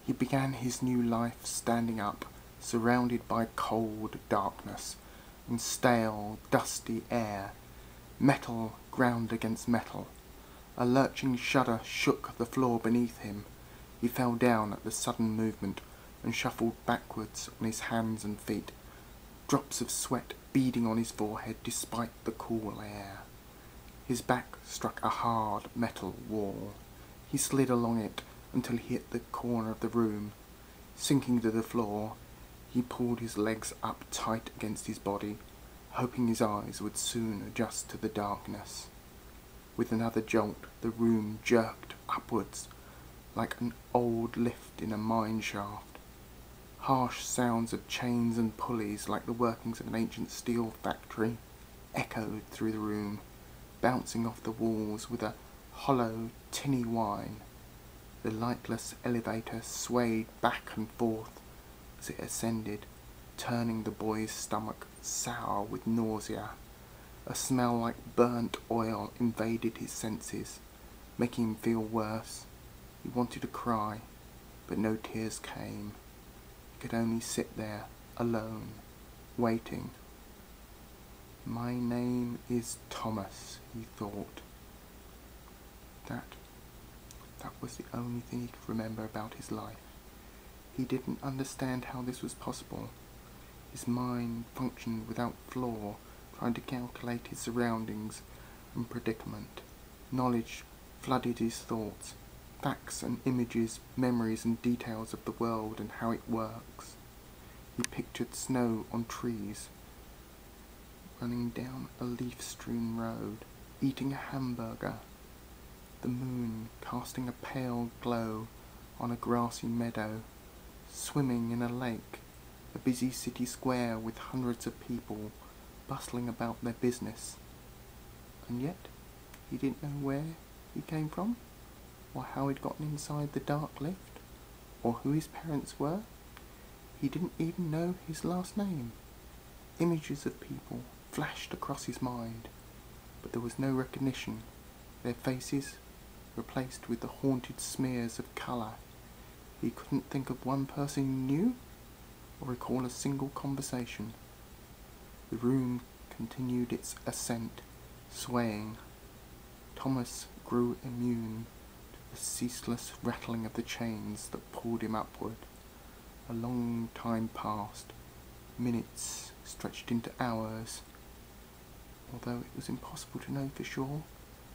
He began his new life standing up, surrounded by cold darkness and stale, dusty air. Metal ground against metal. A lurching shudder shook the floor beneath him. He fell down at the sudden movement and shuffled backwards on his hands and feet, drops of sweat beading on his forehead despite the cool air. His back struck a hard metal wall. He slid along it until he hit the corner of the room. Sinking to the floor, he pulled his legs up tight against his body, hoping his eyes would soon adjust to the darkness. With another jolt, the room jerked upwards, like an old lift in a mine shaft. Harsh sounds of chains and pulleys, like the workings of an ancient steel factory, echoed through the room, bouncing off the walls with a hollow, tinny whine. The lightless elevator swayed back and forth as it ascended, turning the boy's stomach sour with nausea. A smell like burnt oil invaded his senses, making him feel worse. He wanted to cry, but no tears came. He could only sit there, alone, waiting. "My name is Thomas," he thought. That was the only thing he could remember about his life. He didn't understand how this was possible. His mind functioned without flaw, trying to calculate his surroundings and predicament. Knowledge flooded his thoughts, facts and images, memories and details of the world and how it works. He pictured snow on trees, running down a leaf-strewn road, eating a hamburger, the moon casting a pale glow on a grassy meadow, swimming in a lake, a busy city square with hundreds of people bustling about their business. And yet, he didn't know where he came from, or how he'd gotten inside the dark lift, or who his parents were. He didn't even know his last name. Images of people flashed across his mind, but there was no recognition, their faces replaced with the haunted smears of colour. He couldn't think of one person he knew, or recall a single conversation. The room continued its ascent, swaying. Thomas grew immune to the ceaseless rattling of the chains that pulled him upward. A long time passed. Minutes stretched into hours, although it was impossible to know for sure,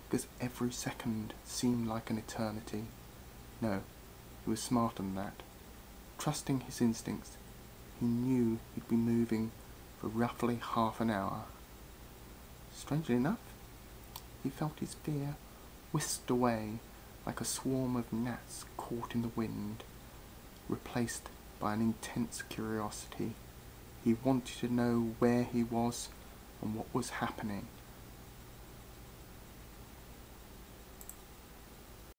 because every second seemed like an eternity. No, he was smarter than that. Trusting his instincts, he knew he'd be moving for roughly half an hour. Strangely enough, he felt his fear whisked away like a swarm of gnats caught in the wind, replaced by an intense curiosity. He wanted to know where he was and what was happening.